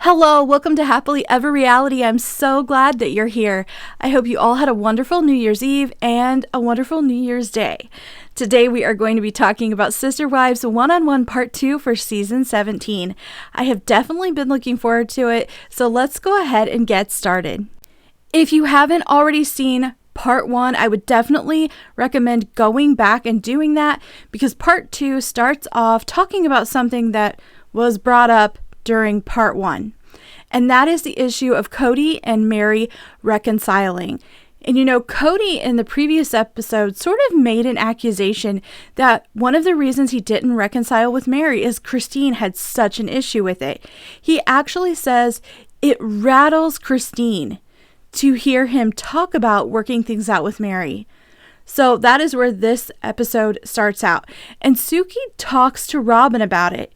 Hello, welcome to Happily Ever Reality. I'm so glad that you're here. I hope you all had a wonderful New Year's Eve and a wonderful New Year's Day. Today we are going to be talking about Sister Wives One-on-One Part 2 for Season 17. I have definitely been looking forward to it, so let's go ahead and get started. If you haven't already seen Part 1, I would definitely recommend going back and doing that because Part 2 starts off talking about something that was brought up during Part 1. And that is the issue of Cody and Mary reconciling. And Cody in the previous episode sort of made an accusation that one of the reasons he didn't reconcile with Mary is Christine had such an issue with it. He actually says it rattles Christine to hear him talk about working things out with Mary. So that is where this episode starts out. And Suki talks to Robyn about it.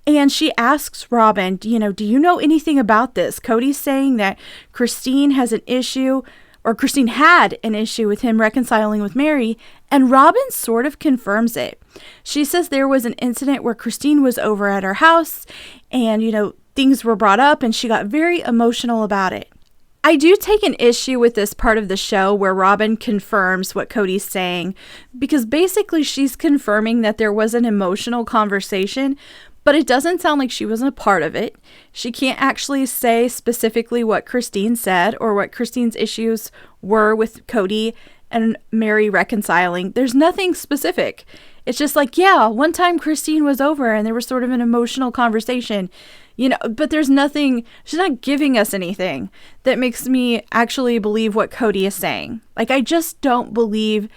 And she asks Robyn, do you know anything about this? Cody's saying that Christine has an issue, or Christine had an issue with him reconciling with Mary, and Robyn sort of confirms it. She says there was an incident where Christine was over at her house, and, things were brought up, and she got very emotional about it. I do take an issue with this part of the show where Robyn confirms what Cody's saying, because basically she's confirming that there was an emotional conversation, but it doesn't sound like she wasn't a part of it. She can't actually say specifically what Christine said or what Christine's issues were with Cody and Mary reconciling. There's nothing specific. It's just like, yeah, one time Christine was over and there was sort of an emotional conversation, but there's nothing, she's not giving us anything that makes me actually believe what Cody is saying. Like, I just don't believe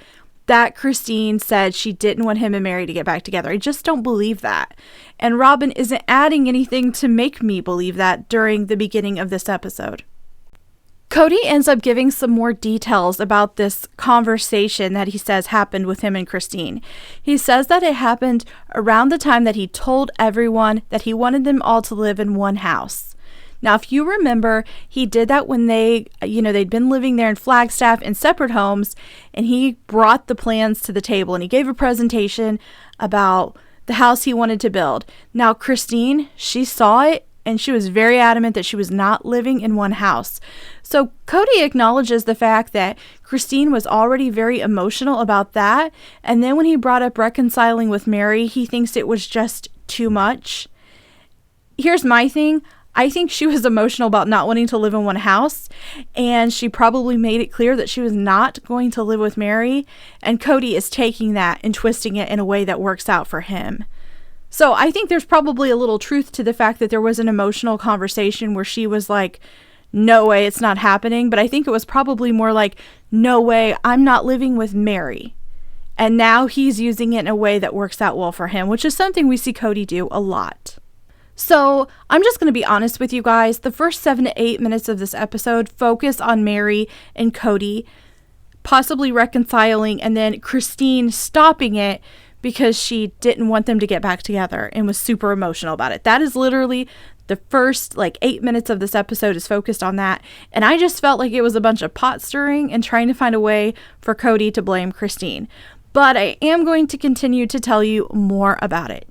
that Christine said she didn't want him and Mary to get back together. I just don't believe that. And Robyn isn't adding anything to make me believe that during the beginning of this episode. Cody ends up giving some more details about this conversation that he says happened with him and Christine. He says that it happened around the time that he told everyone that he wanted them all to live in one house. Now, if you remember, he did that when they'd been living there in Flagstaff in separate homes, and he brought the plans to the table and he gave a presentation about the house he wanted to build. Now, Christine, she saw it and she was very adamant that she was not living in one house. So Cody acknowledges the fact that Christine was already very emotional about that. And then when he brought up reconciling with Mary, he thinks it was just too much. Here's my thing. I think she was emotional about not wanting to live in one house, and she probably made it clear that she was not going to live with Mary, and Cody is taking that and twisting it in a way that works out for him. So I think there's probably a little truth to the fact that there was an emotional conversation where she was like, no way, it's not happening, but I think it was probably more like, no way, I'm not living with Mary. And now he's using it in a way that works out well for him, which is something we see Cody do a lot. So I'm just going to be honest with you guys. The first 7 to 8 minutes of this episode focus on Mary and Cody possibly reconciling, and then Christine stopping it because she didn't want them to get back together and was super emotional about it. That is literally the first 8 minutes of this episode is focused on that. And I just felt like it was a bunch of pot stirring and trying to find a way for Cody to blame Christine. But I am going to continue to tell you more about it.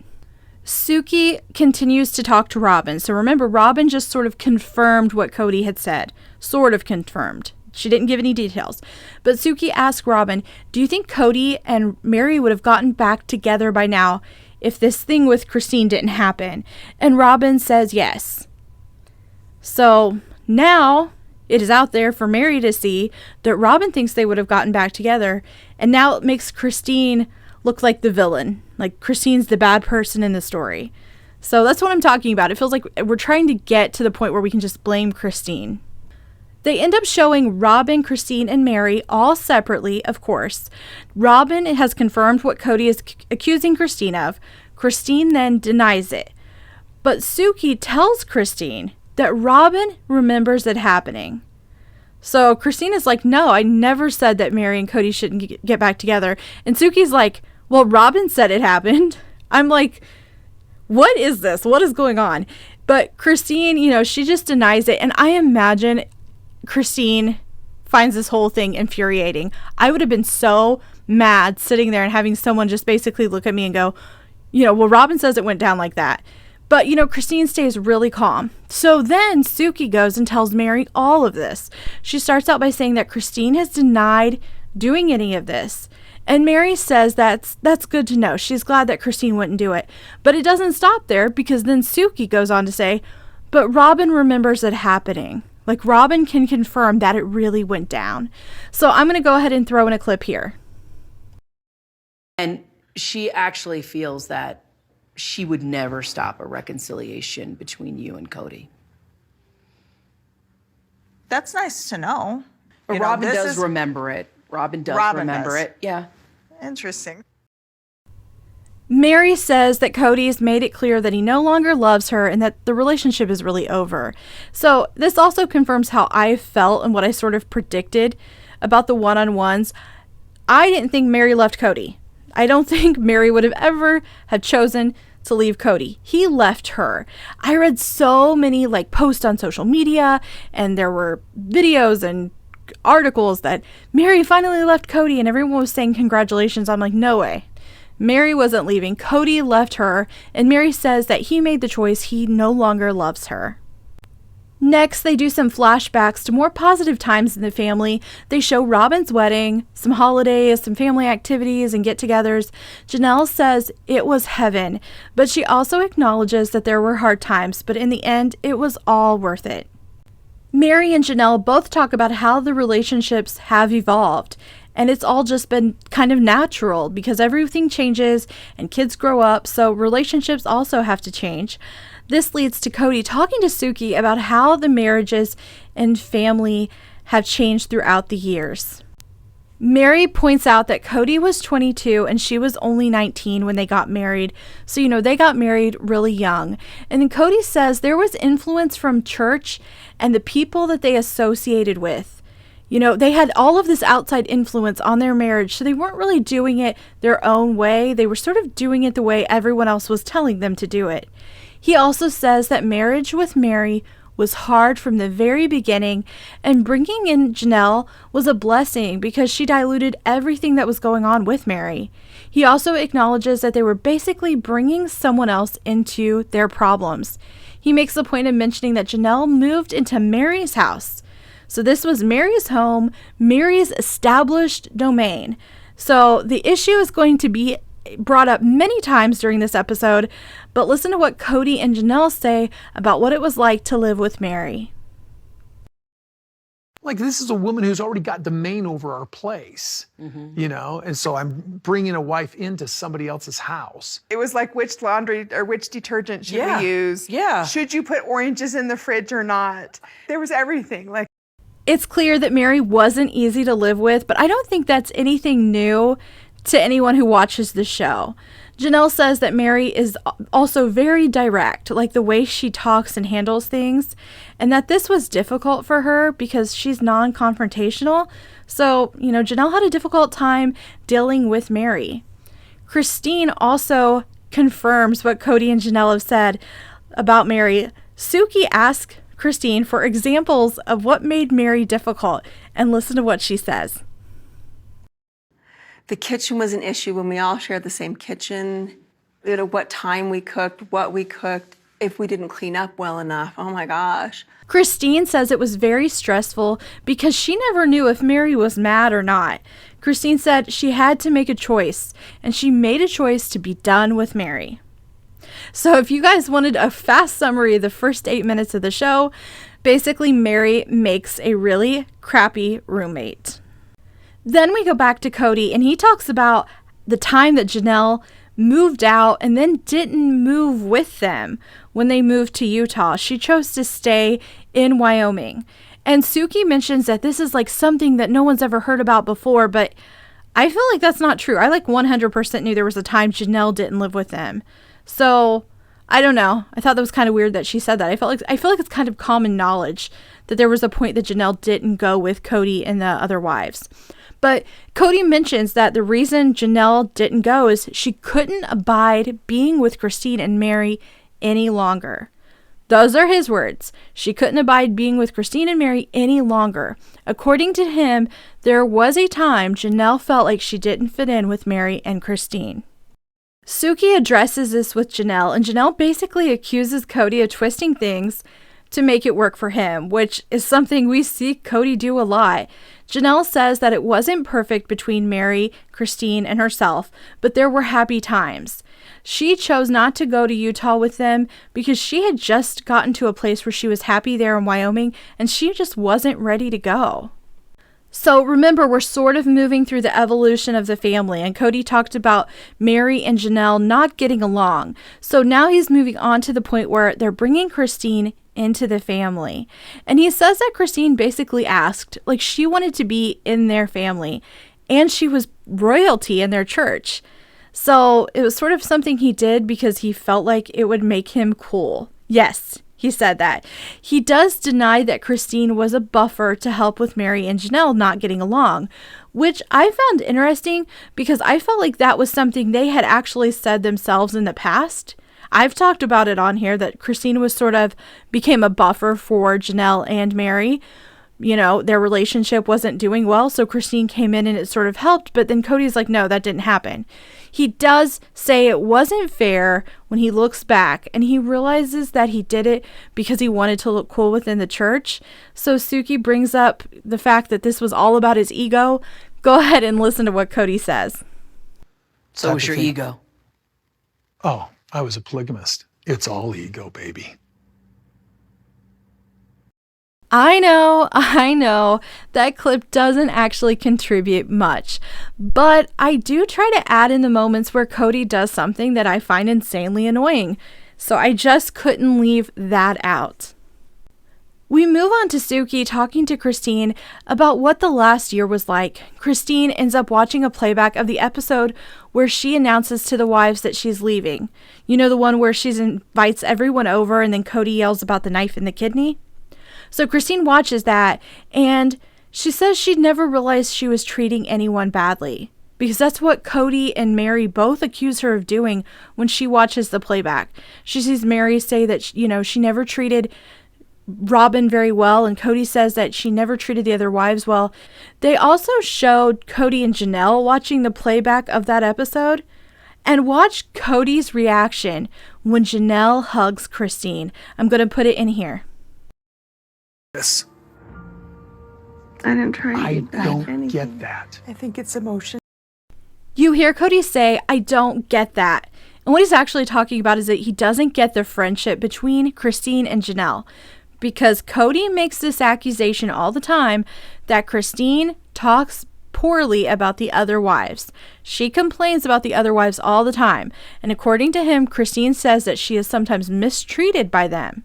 Suki continues to talk to Robyn. So remember, Robyn just sort of confirmed what Cody had said. Sort of confirmed. She didn't give any details. But Suki asked Robyn, do you think Cody and Mary would have gotten back together by now if this thing with Christine didn't happen? And Robyn says yes. So now it is out there for Mary to see that Robyn thinks they would have gotten back together. And now it makes Christine look like the villain. Like Christine's the bad person in the story. So that's what I'm talking about. It feels like we're trying to get to the point where we can just blame Christine. They end up showing Robyn, Christine, and Mary all separately, of course. Robyn has confirmed what Cody is accusing Christine of. Christine then denies it. But Suki tells Christine that Robyn remembers it happening. So Christine is like, no, I never said that Mary and Cody shouldn't get back together. And Suki's like, well, Robyn said it happened. I'm like, what is this? What is going on? But Christine, she just denies it. And I imagine Christine finds this whole thing infuriating. I would have been so mad sitting there and having someone just basically look at me and go, well, Robyn says it went down like that. But, Christine stays really calm. So then Suki goes and tells Meri all of this. She starts out by saying that Christine has denied doing any of this. And Meri says that's good to know. She's glad that Christine wouldn't do it. But it doesn't stop there, because then Suki goes on to say, but Robyn remembers it happening. Like, Robyn can confirm that it really went down. So I'm going to go ahead and throw in a clip here. And she actually feels that she would never stop a reconciliation between you and Cody. That's nice to know. But Robyn does remember it. Robyn does remember it. Yeah. Interesting. Meri says that Cody has made it clear that he no longer loves her and that the relationship is really over. So this also confirms how I felt and what I sort of predicted about the one-on-ones. I didn't think Meri left Cody. I don't think Meri would have ever have chosen to leave Cody. He left her. I read so many posts on social media, and there were videos and articles that Meri finally left Cody, and everyone was saying congratulations. I'm like, no way. Meri wasn't leaving. Cody left her, and Meri says that he made the choice. He no longer loves her. Next, they do some flashbacks to more positive times in the family. They show Robyn's wedding, some holidays, some family activities and get-togethers. Janelle says it was heaven, but she also acknowledges that there were hard times, but in the end, it was all worth it. Meri and Janelle both talk about how the relationships have evolved, and it's all just been kind of natural because everything changes and kids grow up, so relationships also have to change. This leads to Cody talking to Suki about how the marriages and family have changed throughout the years. Meri points out that Cody was 22 and she was only 19 when they got married. So, they got married really young. And then Cody says there was influence from church and the people that they associated with. They had all of this outside influence on their marriage, so they weren't really doing it their own way. They were sort of doing it the way everyone else was telling them to do it. He also says that marriage with Meri was hard from the very beginning, and bringing in Janelle was a blessing because she diluted everything that was going on with Meri. He also acknowledges that they were basically bringing someone else into their problems. He makes a point of mentioning that Janelle moved into Meri's house. So this was Meri's home, Meri's established domain. So the issue is going to be brought up many times during this episode, but listen to what Cody and Janelle say about what it was like to live with Meri. This is a woman who's already got domain over our place, and so I'm bringing a wife into somebody else's house. It was like, which laundry or which detergent should we use? Yeah. Should you put oranges in the fridge or not? There was everything. It's clear that Meri wasn't easy to live with, but I don't think that's anything new to anyone who watches the show. Janelle says that Meri is also very direct, like the way she talks and handles things, and that this was difficult for her because she's non-confrontational. So, Janelle had a difficult time dealing with Meri. Christine also confirms what Cody and Janelle have said about Meri. Suki asked Christine for examples of what made Meri difficult, and listen to what she says. The kitchen was an issue when we all shared the same kitchen. What time we cooked, what we cooked, if we didn't clean up well enough. Oh my gosh. Christine says it was very stressful because she never knew if Meri was mad or not. Christine said she had to make a choice, and she made a choice to be done with Meri. So if you guys wanted a fast summary of the first 8 minutes of the show, basically Meri makes a really crappy roommate. Then we go back to Cody, and he talks about the time that Janelle moved out and then didn't move with them when they moved to Utah. She chose to stay in Wyoming. And Suki mentions that this is something that no one's ever heard about before, but I feel like that's not true. I 100% knew there was a time Janelle didn't live with them. So I don't know. I thought that was kind of weird that she said that. I feel like it's kind of common knowledge that there was a point that Janelle didn't go with Cody and the other wives. But Cody mentions that the reason Janelle didn't go is she couldn't abide being with Christine and Meri any longer. Those are his words. She couldn't abide being with Christine and Meri any longer. According to him, there was a time Janelle felt like she didn't fit in with Meri and Christine. Suki addresses this with Janelle, and Janelle basically accuses Cody of twisting things to make it work for him, which is something we see Cody do a lot. Janelle says that it wasn't perfect between Meri, Christine, and herself, but there were happy times. She chose not to go to Utah with them because she had just gotten to a place where she was happy there in Wyoming, and she just wasn't ready to go. So remember, we're sort of moving through the evolution of the family, and Cody talked about Meri and Janelle not getting along. So now he's moving on to the point where they're bringing Christine into the family. And he says that Christine basically asked, like, she wanted to be in their family, and she was royalty in their church. So it was sort of something he did because he felt like it would make him cool. Yes, he said that. He does deny that Christine was a buffer to help with Meri and Janelle not getting along, which I found interesting because I felt like that was something they had actually said themselves in the past. I've talked about it on here that Christine was sort of became a buffer for Janelle and Meri. You know, their relationship wasn't doing well, so Christine came in and it sort of helped, but then Cody's like, no, that didn't happen. He does say it wasn't fair when he looks back, and he realizes that he did it because he wanted to look cool within the church. So Suki brings up the fact that this was all about his ego. Go ahead and listen to what Cody says. So was your ego. Oh, I was a polygamist. It's all ego, baby. I know, that clip doesn't actually contribute much, but I do try to add in the moments where Cody does something that I find insanely annoying, so I just couldn't leave that out. We move on to Suki talking to Christine about what the last year was like. Christine ends up watching a playback of the episode where she announces to the wives that she's leaving. You know, the one where she invites everyone over and then Cody yells about the knife in the kidney? So Christine watches that, and she says she'd never realized she was treating anyone badly, because that's what Cody and Mary both accuse her of doing when she watches the playback. She sees Meri say that, you know, she never treated Robyn very well, and Cody says that she never treated the other wives well. They also showed Cody and Janelle watching the playback of that episode, and watch Cody's reaction when Janelle hugs Christine. I'm going to put it in here. Yes. I didn't try to I get back don't anything. get that. I think it's emotion. You hear Cody say, I don't get that. And what he's actually talking about is that he doesn't get the friendship between Christine and Janelle, because Cody makes this accusation all the time that Christine talks poorly about the other wives. She complains about the other wives all the time. And according to him, Christine says that she is sometimes mistreated by them.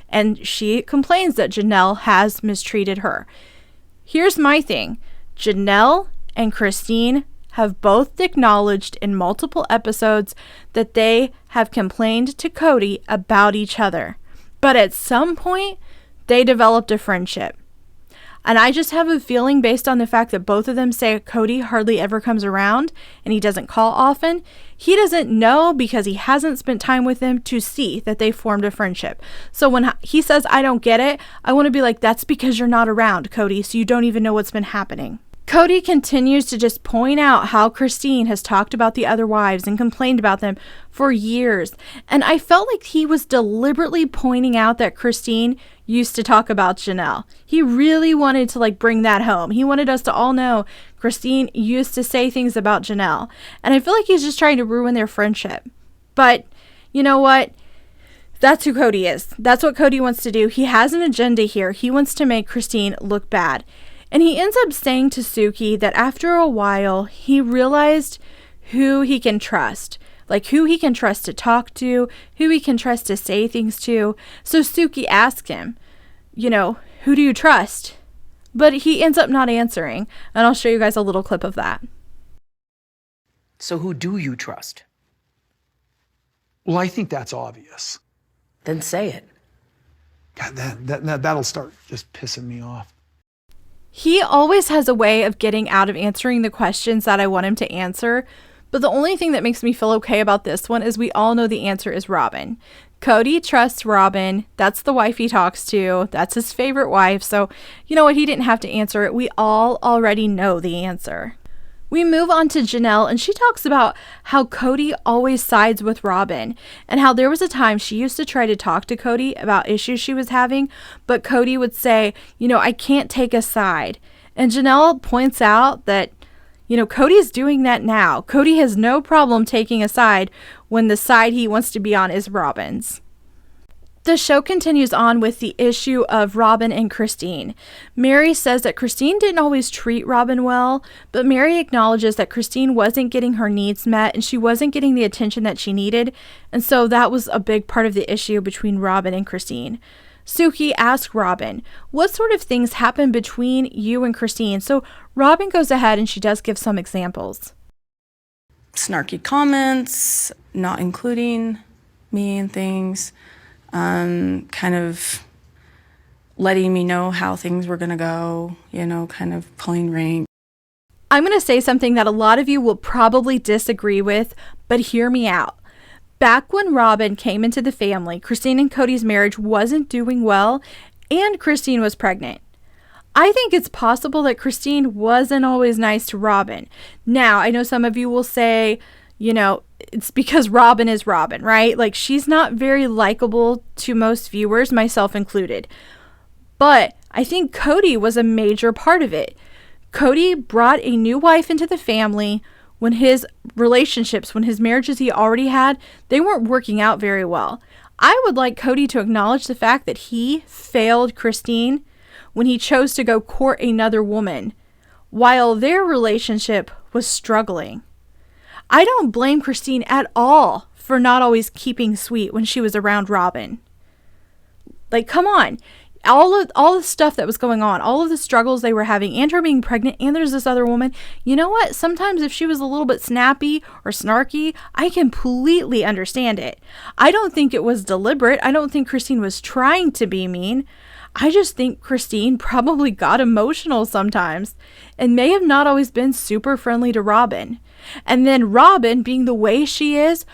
And she complains that Janelle has mistreated her. Here's my thing. Janelle and Christine have both acknowledged in multiple episodes that they have complained to Cody about each other. But at some point, they developed a friendship. And I just have a feeling, based on the fact that both of them say Cody hardly ever comes around and he doesn't call often, he doesn't know because he hasn't spent time with them to see that they formed a friendship. So when he says, I don't get it, I want to be like, that's because you're not around, Cody, so you don't even know what's been happening. Cody continues to just point out how Christine has talked about the other wives and complained about them for years. And I felt like he was deliberately pointing out that Christine used to talk about Janelle. He really wanted to bring that home. He wanted us to all know Christine used to say things about Janelle. And I feel like he's just trying to ruin their friendship. But you know what? That's who Cody is. That's what Cody wants to do. He has an agenda here. He wants to make Christine look bad. And he ends up saying to Suki that after a while, he realized who he can trust. Who he can trust to talk to, who he can trust to say things to. So Suki asks him, who do you trust? But he ends up not answering. And I'll show you guys a little clip of that. So who do you trust? Well, I think that's obvious. Then say it. God, that'll start just pissing me off. He always has a way of getting out of answering the questions that I want him to answer. But the only thing that makes me feel okay about this one is we all know the answer is Robyn. Cody trusts Robyn. That's the wife he talks to. That's his favorite wife. So you know what? He didn't have to answer it. We all already know the answer. We move on to Janelle, and she talks about how Cody always sides with Robyn, and how there was a time she used to try to talk to Cody about issues she was having, but Cody would say, I can't take a side. And Janelle points out that, Cody's doing that now. Cody has no problem taking a side when the side he wants to be on is Robyn's. The show continues on with the issue of Robyn and Christine. Meri says that Christine didn't always treat Robyn well, but Meri acknowledges that Christine wasn't getting her needs met and she wasn't getting the attention that she needed, and so that was a big part of the issue between Robyn and Christine. Suki asks Robyn, what sort of things happened between you and Christine? So Robyn goes ahead and she does give some examples. Snarky comments, not including me and things. Kind of letting me know how things were going to go, kind of pulling rank. I'm going to say something that a lot of you will probably disagree with, but hear me out. Back when Robyn came into the family, Christine and Cody's marriage wasn't doing well, and Christine was pregnant. I think it's possible that Christine wasn't always nice to Robyn. Now, I know some of you will say, it's because Robyn is Robyn, right? Like, she's not very likable to most viewers, myself included. But I think Cody was a major part of it. Cody brought a new wife into the family when his relationships, when his marriages he already had, they weren't working out very well. I would like Cody to acknowledge the fact that he failed Christine when he chose to go court another woman, while their relationship was struggling. I don't blame Christine at all for not always keeping sweet when she was around Robyn. Like, come on. All the stuff that was going on, all of the struggles they were having, and her being pregnant, and there's this other woman. You know what? Sometimes if she was a little bit snappy or snarky, I completely understand it. I don't think it was deliberate. I don't think Christine was trying to be mean. I just think Christine probably got emotional sometimes and may have not always been super friendly to Robyn. And then Robyn, being the way she is,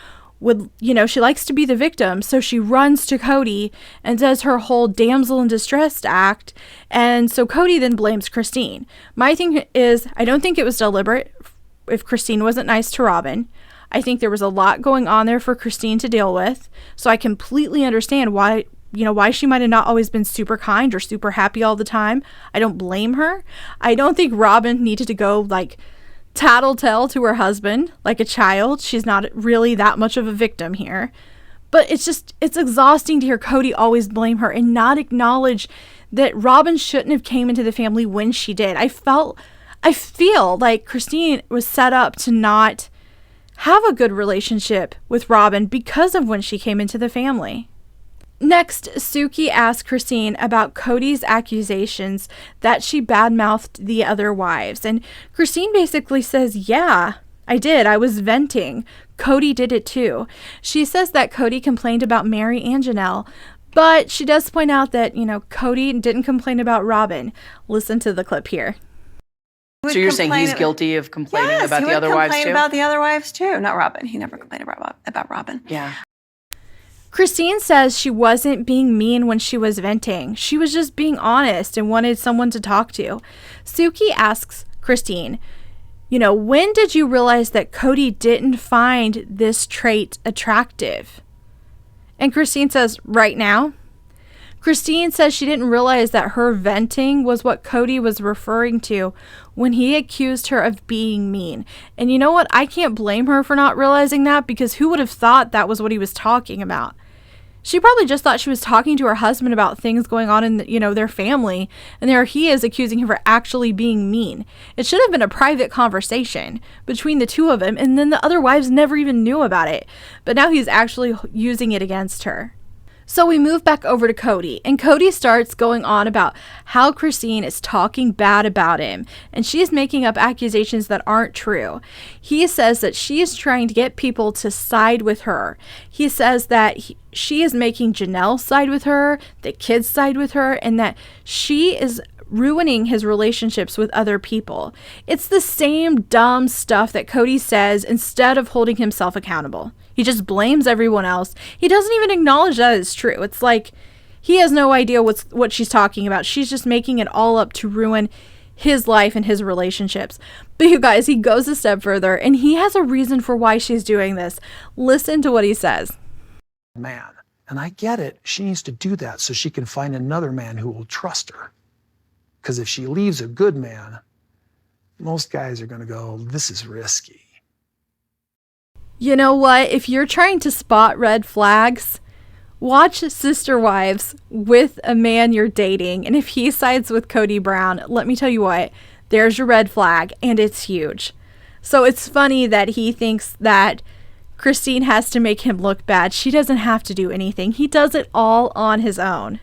she likes to be the victim, so she runs to Cody and does her whole damsel in distress act, and so Cody then blames Christine. My thing is, I don't think it was deliberate if Christine wasn't nice to Robyn. I think there was a lot going on there for Christine to deal with, so I completely understand why she might have not always been super kind or super happy all the time. I don't blame her. I don't think Robyn needed to go, tattletale to her husband like a child. She's not really that much of a victim here. But it's exhausting to hear Cody always blame her and not acknowledge that Robyn shouldn't have came into the family when she did. I feel like Christine was set up to not have a good relationship with Robyn because of when she came into the family. Next, Suki asks Christine about Cody's accusations that she badmouthed the other wives. And Christine basically says, yeah, I did. I was venting. Cody did it too. She says that Cody complained about Meri and Janelle, but she does point out that, Cody didn't complain about Robyn. Listen to the clip here. So you're saying he's guilty of complaining about the other wives too? He would complain about the other wives too, not Robyn. He never complained about Robyn. Yeah. Christine says she wasn't being mean when she was venting. She was just being honest and wanted someone to talk to. Suki asks Christine, when did you realize that Cody didn't find this trait attractive? And Christine says, right now. Christine says she didn't realize that her venting was what Cody was referring to when he accused her of being mean. And you know what? I can't blame her for not realizing that, because who would have thought that was what he was talking about? She probably just thought she was talking to her husband about things going on in, their family, and there he is accusing her for actually being mean. It should have been a private conversation between the two of them, and then the other wives never even knew about it. But now he's actually using it against her. So we move back over to Cody, and Cody starts going on about how Christine is talking bad about him, and she is making up accusations that aren't true. He says that she is trying to get people to side with her. He says that she is making Janelle side with her, the kids side with her, and that she is ruining his relationships with other people. It's the same dumb stuff that Cody says instead of holding himself accountable. He just blames everyone else. He doesn't even acknowledge that it's true. It's like he has no idea what she's talking about. She's just making it all up to ruin his life and his relationships. But you guys, he goes a step further and he has a reason for why she's doing this. Listen to what he says. Man, and I get it. She needs to do that so she can find another man who will trust her. Because if she leaves a good man, most guys are going to go, this is risky. You know what? If you're trying to spot red flags, watch Sister Wives with a man you're dating. And if he sides with Cody Brown, let me tell you what, there's your red flag, and it's huge. So it's funny that he thinks that Christine has to make him look bad. She doesn't have to do anything. He does it all on his own.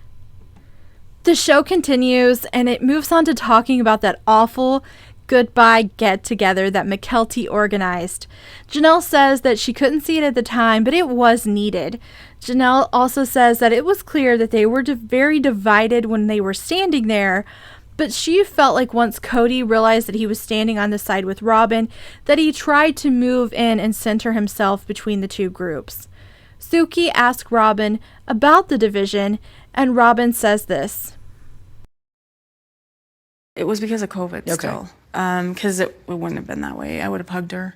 The show continues, and it moves on to talking about that awful goodbye get-together that McKelty organized. Janelle says that she couldn't see it at the time, but it was needed. Janelle also says that it was clear that they were very divided when they were standing there, but she felt like once Cody realized that he was standing on the side with Robyn, that he tried to move in and center himself between the two groups. Suki asked Robyn about the division, and Robyn says this. It was because of COVID still. Because it wouldn't have been that way. I would have hugged her.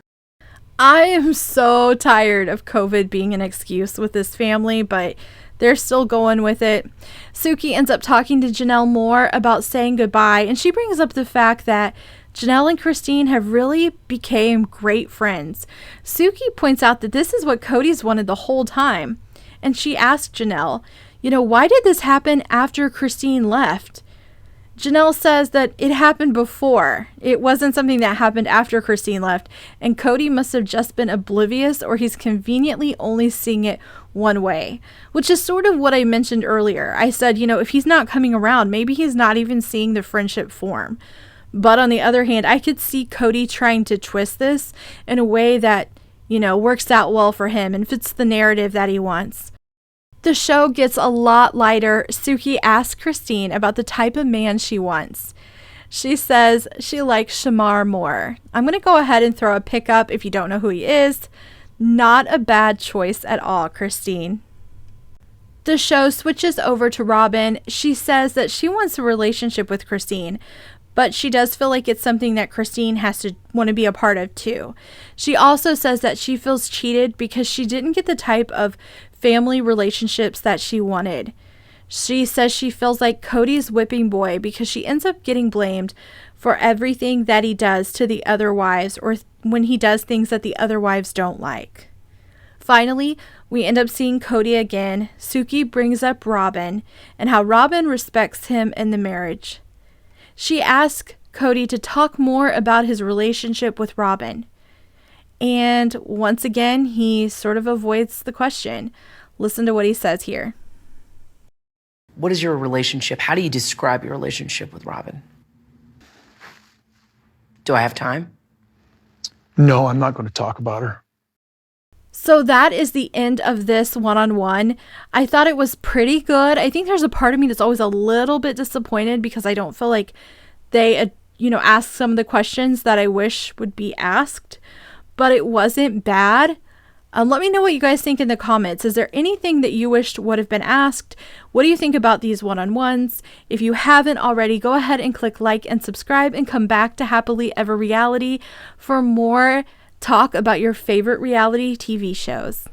I am so tired of COVID being an excuse with this family, but they're still going with it. Suki ends up talking to Janelle more about saying goodbye, and she brings up the fact that Janelle and Christine have really became great friends. Suki points out that this is what Cody's wanted the whole time, and she asked Janelle, why did this happen after Christine left? Janelle says that it happened before. It wasn't something that happened after Christine left, and Cody must have just been oblivious, or he's conveniently only seeing it one way, which is sort of what I mentioned earlier. I said, if he's not coming around, maybe he's not even seeing the friendship form. But on the other hand, I could see Cody trying to twist this in a way that, works out well for him and fits the narrative that he wants. The show gets a lot lighter. Suki asks Christine about the type of man she wants. She says she likes Shamar more. I'm going to go ahead and throw a pick up if you don't know who he is. Not a bad choice at all, Christine. The show switches over to Robyn. She says that she wants a relationship with Christine, but she does feel like it's something that Christine has to want to be a part of too. She also says that she feels cheated because she didn't get the type of family relationships that she wanted. She says she feels like Cody's whipping boy because she ends up getting blamed for everything that he does to the other wives, or when he does things that the other wives don't like. Finally, we end up seeing Cody again. Suki brings up Robyn and how Robyn respects him in the marriage. She asks Cody to talk more about his relationship with Robyn. And once again, he sort of avoids the question. Listen to what he says here. What is your relationship? How do you describe your relationship with Robyn? Do I have time? No, I'm not going to talk about her. So that is the end of this one-on-one. I thought it was pretty good. I think there's a part of me that's always a little bit disappointed because I don't feel like they, asked some of the questions that I wish would be asked. But it wasn't bad. Let me know what you guys think in the comments. Is there anything that you wished would have been asked? What do you think about these one-on-ones? If you haven't already, go ahead and click like and subscribe and come back to Happily Ever Reality for more talk about your favorite reality TV shows.